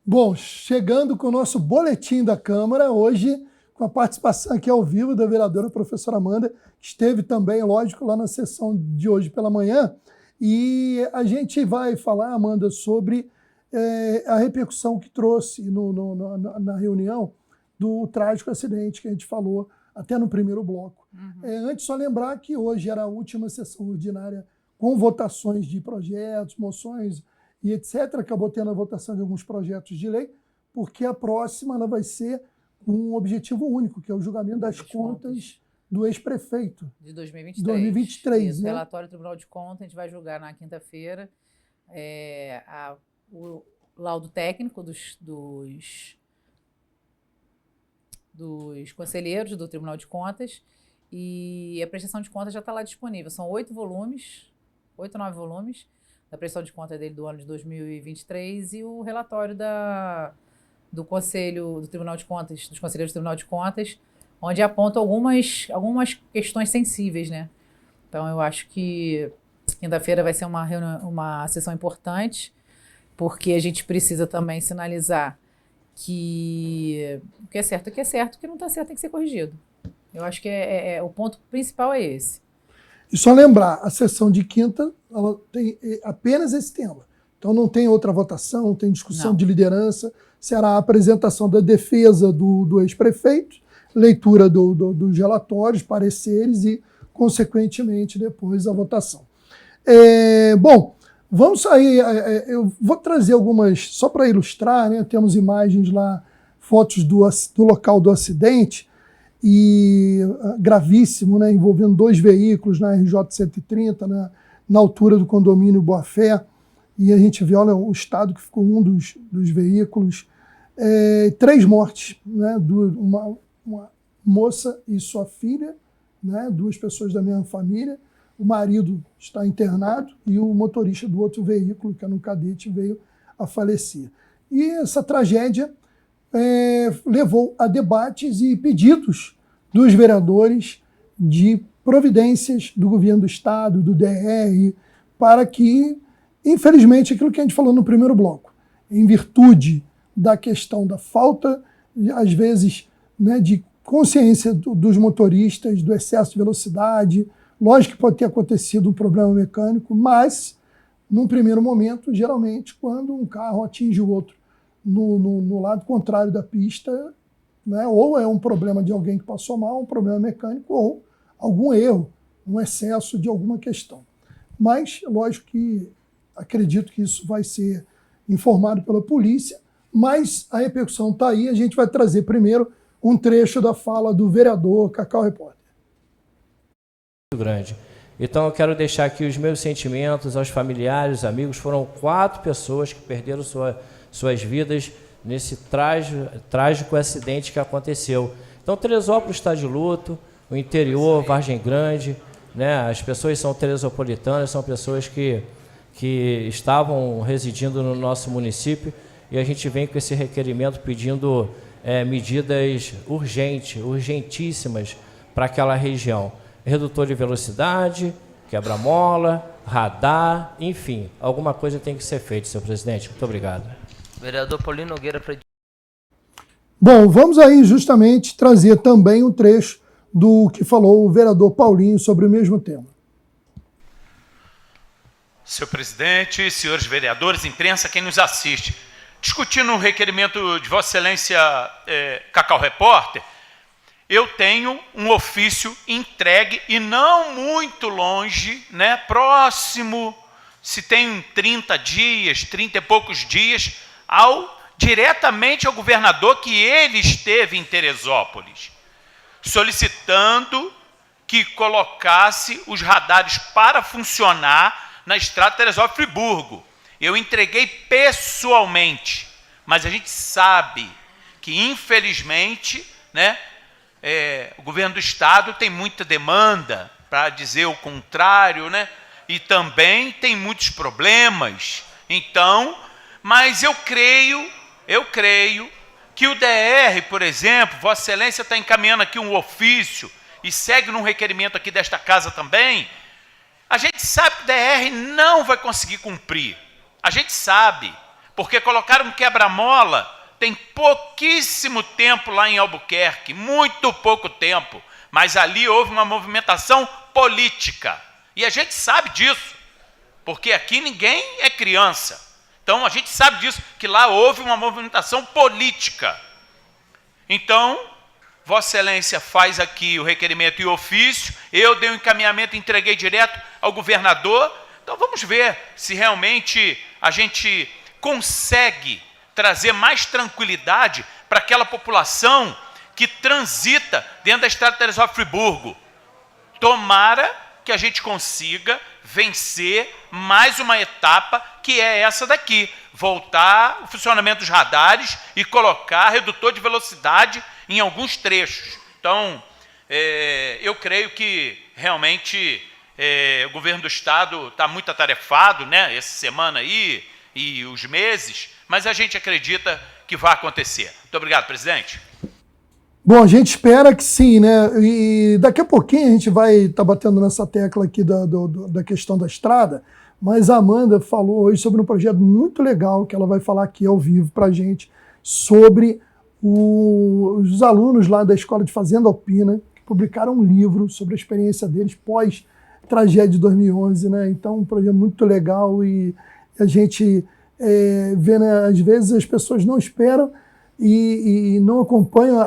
Bom, chegando com o nosso boletim da Câmara, hoje com a participação aqui ao vivo da vereadora professora Amanda, que esteve também, lógico, lá na sessão de hoje pela manhã, e a gente vai falar, Amanda, sobre a repercussão que trouxe na reunião do trágico acidente que a gente falou até no primeiro bloco. Antes, só lembrar que hoje era a última sessão ordinária com votações de projetos, moções e etc. Acabou tendo a votação de alguns projetos de lei, porque a próxima ela vai ser com um objetivo único, que é o julgamento das contas do ex-prefeito. De 2023. 2023, né? O relatório do Tribunal de Contas, a gente vai julgar na quinta-feira o laudo técnico dos conselheiros do Tribunal de Contas, e a prestação de contas já está lá disponível. São 8 volumes, 8 ou 9 volumes, da prestação de contas dele do ano de 2023 e o relatório do Conselho do Tribunal de Contas, dos conselheiros do Tribunal de Contas, onde apontam algumas questões sensíveis, né? Então, eu acho que quinta-feira vai ser uma sessão importante, porque a gente precisa também sinalizar que o que é certo, o que não está certo tem que ser corrigido. Eu acho que o ponto principal é esse. E só lembrar, a sessão de quinta ela tem apenas esse tema. Então não tem outra votação, não tem discussão de liderança, será a apresentação da defesa do ex-prefeito, leitura dos relatórios, pareceres e, consequentemente, depois a votação. Bom, vamos sair, eu vou trazer algumas, só para ilustrar, né? Temos imagens lá, fotos do local do acidente, e gravíssimo, né, envolvendo 2 veículos na RJ-130, na altura do condomínio Boa Fé, e a gente vê, olha, o estado que ficou um dos veículos, 3 mortes, né, uma moça e sua filha, né, 2 pessoas da mesma família, o marido está internado e o motorista do outro veículo, que era um cadete, veio a falecer. E essa tragédia levou a debates e pedidos dos vereadores de providências do governo do Estado, do DR, para que, infelizmente, aquilo que a gente falou no primeiro bloco, em virtude da questão da falta, às vezes, né, de consciência dos motoristas, do excesso de velocidade, lógico que pode ter acontecido um problema mecânico, mas, num primeiro momento, geralmente, quando um carro atinge o outro no lado contrário da pista, né, ou é um problema de alguém que passou mal, um problema mecânico, ou algum erro, um excesso de alguma questão. Mas, lógico que acredito que isso vai ser informado pela polícia, mas a repercussão está aí. A gente vai trazer primeiro um trecho da fala do vereador Cacau Repórter. Muito grande. Então eu quero deixar aqui os meus sentimentos aos familiares, amigos. Foram 4 pessoas que perderam suas vidas nesse trágico acidente que aconteceu. Então Teresópolis está de luto, o interior, Vargem Grande, né? As pessoas são teresopolitanas, são pessoas que estavam residindo no nosso município, e a gente vem com esse requerimento pedindo medidas urgentíssimas para aquela região. Redutor de velocidade, quebra-mola, radar, enfim, alguma coisa tem que ser feita, senhor presidente. Muito obrigado. Vereador Paulino Nogueira. Bom, vamos aí justamente trazer também um trecho do que falou o vereador Paulinho sobre o mesmo tema. Senhor presidente, senhores vereadores, imprensa, quem nos assiste, discutindo o requerimento de Vossa Excelência Cacau Repórter, eu tenho um ofício entregue e não muito longe, né, próximo, se tem 30 dias, 30 e poucos dias, diretamente ao governador, que ele esteve em Teresópolis, solicitando que colocasse os radares para funcionar na estrada Teresópolis-Friburgo. Eu entreguei pessoalmente, mas a gente sabe que, infelizmente, né, o governo do Estado tem muita demanda, para dizer o contrário, né, e também tem muitos problemas. Então, mas eu creio que o DR, por exemplo, Vossa Excelência está encaminhando aqui um ofício e segue num requerimento aqui desta casa também. A gente sabe que o DR não vai conseguir cumprir. A gente sabe, porque colocaram um quebra-mola tem pouquíssimo tempo lá em Albuquerque, muito pouco tempo, mas ali houve uma movimentação política. E a gente sabe disso, porque aqui ninguém é criança. Então a gente sabe disso, que lá houve uma movimentação política. Então, Vossa Excelência faz aqui o requerimento e o ofício, eu dei um encaminhamento e entreguei direto ao governador. Então vamos ver se realmente a gente consegue trazer mais tranquilidade para aquela população que transita dentro da estrada Teresópolis-Friburgo. Tomara que a gente consiga vencer mais uma etapa, que é essa daqui, voltar o funcionamento dos radares e colocar redutor de velocidade em alguns trechos. Então, eu creio que realmente o governo do estado está muito atarefado, né, essa semana aí e os meses, mas a gente acredita que vai acontecer. Muito obrigado, presidente. Bom, a gente espera que sim, né? E daqui a pouquinho a gente vai estar batendo nessa tecla aqui da questão da estrada, mas a Amanda falou hoje sobre um projeto muito legal que ela vai falar aqui ao vivo para a gente sobre os alunos lá da Escola de Fazenda Alpina, que publicaram um livro sobre a experiência deles pós-tragédia de 2011, né? Então, um projeto muito legal e a gente vê, né, às vezes as pessoas não esperam e não acompanham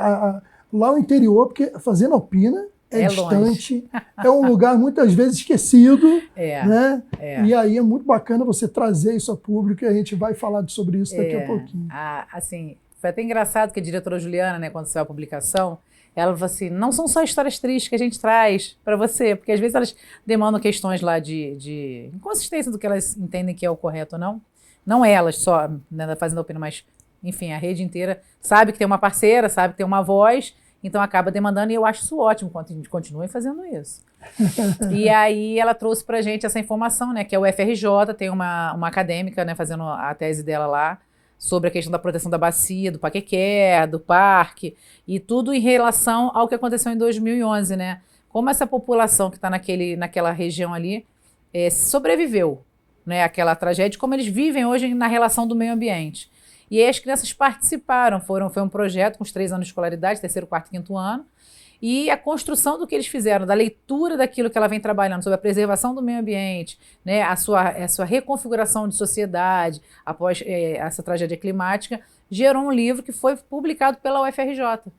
lá o interior, porque a Fazenda Alpina é distante, é um lugar muitas vezes esquecido, né? E aí é muito bacana você trazer isso a público e a gente vai falar sobre isso daqui a pouquinho. Assim, foi até engraçado que a diretora Juliana, né, quando saiu a publicação, ela falou assim, não são só histórias tristes que a gente traz para você, porque às vezes elas demandam questões lá de inconsistência do que elas entendem que é o correto ou não. Não elas só, né, da Fazenda Alpina, mas enfim, a rede inteira sabe que tem uma parceira, sabe que tem uma voz, então acaba demandando, e eu acho isso ótimo, quando a gente continue fazendo isso. E aí ela trouxe pra gente essa informação, né, que é o FRJ, tem uma acadêmica, né, fazendo a tese dela lá, sobre a questão da proteção da bacia, do Paquequé, do parque, e tudo em relação ao que aconteceu em 2011, né, como essa população que está naquela região ali sobreviveu, né, àquela tragédia, como eles vivem hoje na relação do meio ambiente. E aí as crianças participaram, foi um projeto com os 3 anos de escolaridade, 3º, 4º, 5º ano, e a construção do que eles fizeram, da leitura daquilo que ela vem trabalhando, sobre a preservação do meio ambiente, né, a sua reconfiguração de sociedade após essa tragédia climática, gerou um livro que foi publicado pela UFRJ.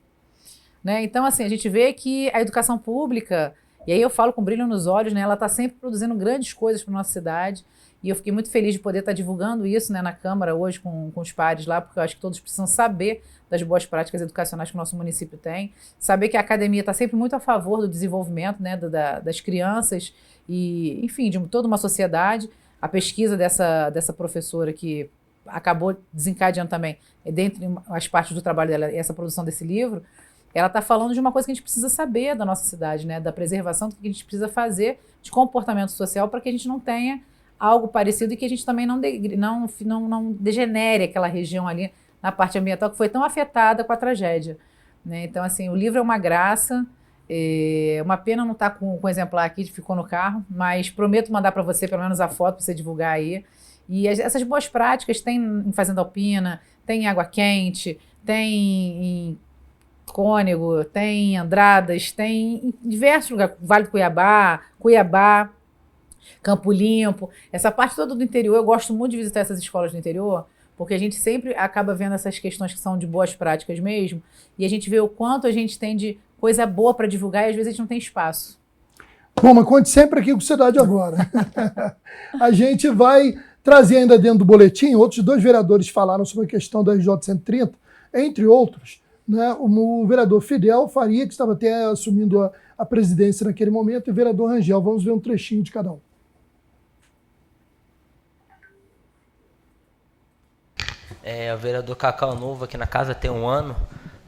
Né? Então, assim, a gente vê que a educação pública, e aí eu falo com brilho nos olhos, né, ela está sempre produzindo grandes coisas para a nossa cidade. E eu fiquei muito feliz de poder estar divulgando isso, né, na Câmara hoje com os pares lá, porque eu acho que todos precisam saber das boas práticas educacionais que o nosso município tem, saber que a academia está sempre muito a favor do desenvolvimento, né, das crianças e, enfim, de toda uma sociedade. A pesquisa dessa professora que acabou desencadeando também, dentre as partes do trabalho dela, essa produção desse livro, ela está falando de uma coisa que a gente precisa saber da nossa cidade, né, da preservação, do que a gente precisa fazer de comportamento social para que a gente não tenha algo parecido e que a gente também não degenere aquela região ali na parte ambiental que foi tão afetada com a tragédia. Né? Então, assim, o livro é uma graça, uma pena não estar com o exemplar aqui, ficou no carro, mas prometo mandar para você pelo menos a foto para você divulgar aí. E essas boas práticas tem em Fazenda Alpina, tem em Água Quente, tem em Cônego, tem em Andradas, tem em diversos lugares, Vale do Cuiabá, Campo Limpo, essa parte toda do interior. Eu gosto muito de visitar essas escolas do interior, porque a gente sempre acaba vendo essas questões que são de boas práticas mesmo, e a gente vê o quanto a gente tem de coisa boa para divulgar e às vezes a gente não tem espaço. Bom, mas conte sempre aqui com Cidade Agora. A gente vai trazer ainda dentro do boletim, outros 2 vereadores falaram sobre a questão da RJ 130, entre outros, né, o vereador Fidel Faria, que estava até assumindo a presidência naquele momento, e o vereador Rangel. Vamos ver um trechinho de cada um. O vereador Cacau novo aqui na casa tem 1 ano,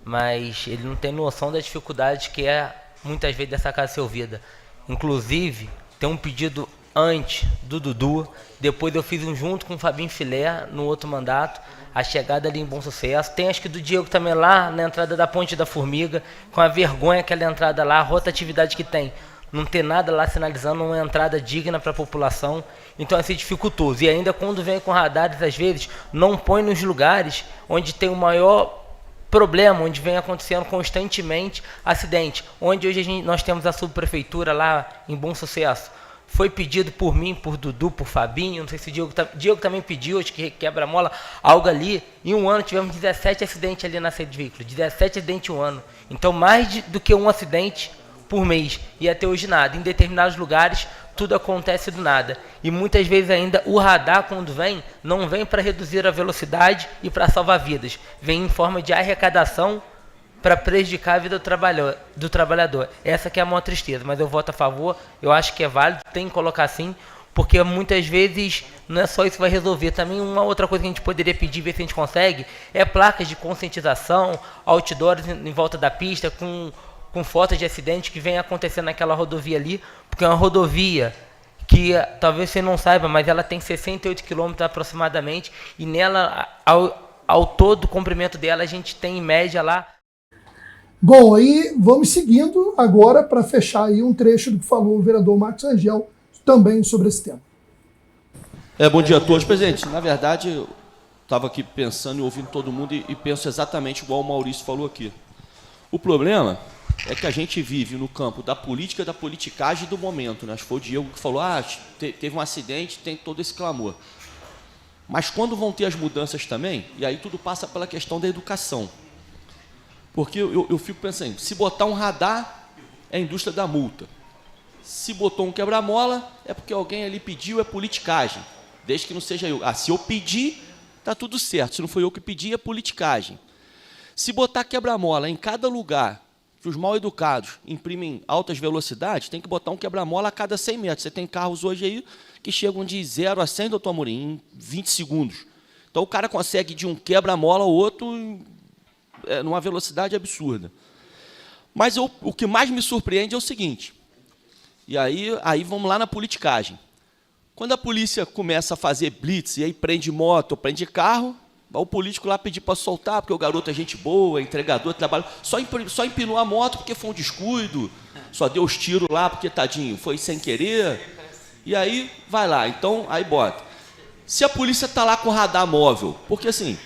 mas ele não tem noção da dificuldade que é, muitas vezes, dessa casa ser ouvida. Inclusive, tem um pedido antes do Dudu, depois eu fiz um junto com o Fabinho Filé, no outro mandato, a chegada ali em Bom Sucesso. Tem acho que do Diego também lá, na entrada da Ponte da Formiga, com a vergonha aquela entrada lá, a rotatividade que tem. não ter nada lá sinalizando uma entrada digna para a população. Então é dificultoso. E ainda quando vem com radares, às vezes, não põe nos lugares onde tem o maior problema, onde vem acontecendo constantemente acidente. Onde hoje nós temos a subprefeitura lá em Bom Sucesso. Foi pedido por mim, por Dudu, por Fabinho, não sei se o Diego também pediu, acho que quebra-mola, algo ali. Em um ano tivemos 17 acidentes ali na saída de veículo, 17 acidentes em um ano. Então mais do que um acidente por mês, e até hoje nada. Em determinados lugares, tudo acontece do nada. E muitas vezes ainda o radar, quando vem, não vem para reduzir a velocidade e para salvar vidas. Vem em forma de arrecadação para prejudicar a vida do trabalhador. Essa que é a maior tristeza, mas eu voto a favor, eu acho que é válido, tem que colocar sim, porque muitas vezes não é só isso que vai resolver. Também uma outra coisa que a gente poderia pedir, ver se a gente consegue, é placas de conscientização, outdoors em volta da pista, com fotos de acidentes que vem acontecendo naquela rodovia ali, porque é uma rodovia que talvez você não saiba, mas ela tem 68 km aproximadamente, e nela, ao todo o comprimento dela, a gente tem em média lá. Bom, aí vamos seguindo agora para fechar aí um trecho do que falou o vereador Marcos Rangel também sobre esse tema. Bom dia a todos. Presidente, na verdade, eu estava aqui pensando e ouvindo todo mundo e penso exatamente igual o Maurício falou aqui. O problema é que a gente vive no campo da política, da politicagem do momento. Né? Acho que foi o Diego que falou, teve um acidente, tem todo esse clamor. Mas quando vão ter as mudanças também, e aí tudo passa pela questão da educação. Porque eu fico pensando, se botar um radar, é a indústria da multa. Se botou um quebra-mola, é porque alguém ali pediu, é politicagem. Desde que não seja eu. Se eu pedir, está tudo certo. Se não foi eu que pedi, é politicagem. Se botar quebra-mola em cada lugar que os mal-educados imprimem altas velocidades, tem que botar um quebra-mola a cada 100 metros. Você tem carros hoje aí que chegam de 0 a 100, doutor Amorim, em 20 segundos. Então o cara consegue de um quebra-mola ao outro numa velocidade absurda. Mas o que mais me surpreende é o seguinte, e aí vamos lá na politicagem. Quando a polícia começa a fazer blitz, e aí prende moto, prende carro, vai o político lá pedir para soltar, porque o garoto é gente boa, entregador, trabalha, só empinou a moto porque foi um descuido, só deu os tiros lá porque, tadinho, foi sem querer, e aí vai lá, então aí bota. Se a polícia está lá com radar móvel, porque assim,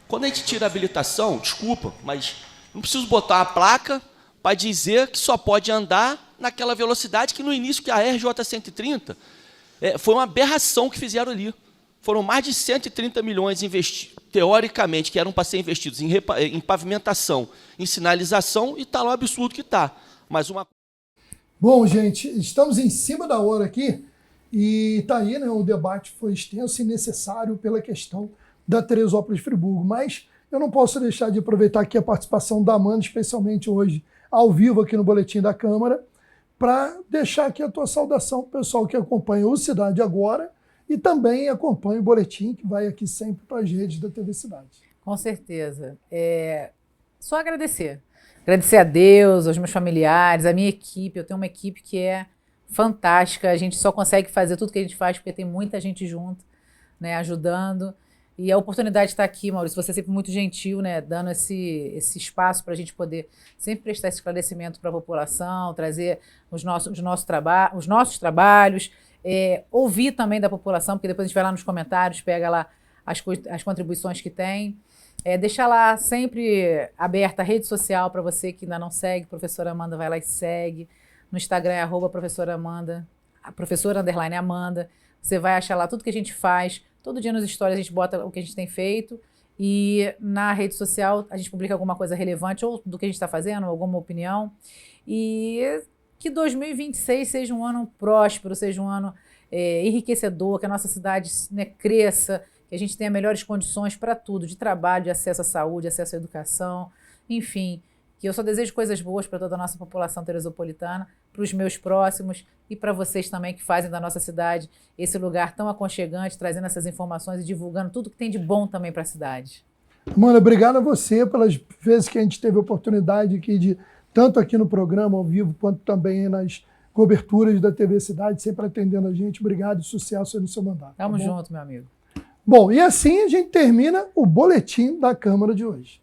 quando a gente tira a habilitação, desculpa, mas não preciso botar uma placa para dizer que só pode andar naquela velocidade que no início, que a RJ-130, foi uma aberração que fizeram ali. Foram mais de 130 milhões investidos, teoricamente, que eram para ser investidos em pavimentação, em sinalização, e está lá o absurdo que está. Bom, gente, estamos em cima da hora aqui, e está aí, né, o debate foi extenso e necessário pela questão da Teresópolis Friburgo, mas eu não posso deixar de aproveitar aqui a participação da Amanda, especialmente hoje, ao vivo aqui no Boletim da Câmara, para deixar aqui a tua saudação para o pessoal que acompanha o Cidade Agora e também acompanha o Boletim, que vai aqui sempre para as redes da TV Cidade. Com certeza. Só agradecer. Agradecer a Deus, aos meus familiares, à minha equipe. Eu tenho uma equipe que é fantástica. A gente só consegue fazer tudo que a gente faz porque tem muita gente junto, né, ajudando. E a oportunidade de estar aqui, Maurício, você é sempre muito gentil, né, dando esse espaço para a gente poder sempre prestar esse esclarecimento para a população, trazer os nossos trabalhos, ouvir também da população, porque depois a gente vai lá nos comentários, pega lá as contribuições que tem. Deixar lá sempre aberta a rede social para você que ainda não segue, professora Amanda, vai lá e segue. No Instagram é @professora_Amanda, @Amanda. Você vai achar lá tudo que a gente faz. Todo dia nos stories a gente bota o que a gente tem feito e na rede social a gente publica alguma coisa relevante ou do que a gente está fazendo, alguma opinião. E que 2026 seja um ano próspero, seja um ano enriquecedor, que a nossa cidade, né, cresça, que a gente tenha melhores condições para tudo, de trabalho, de acesso à saúde, acesso à educação, enfim, que eu só desejo coisas boas para toda a nossa população teresopolitana, para os meus próximos e para vocês também que fazem da nossa cidade esse lugar tão aconchegante, trazendo essas informações e divulgando tudo que tem de bom também para a cidade. Mano, obrigado a você pelas vezes que a gente teve a oportunidade aqui tanto aqui no programa ao vivo, quanto também nas coberturas da TV Cidade, sempre atendendo a gente. Obrigado e sucesso aí no seu mandato. Tamo junto, meu amigo. Bom, e assim a gente termina o Boletim da Câmara de hoje.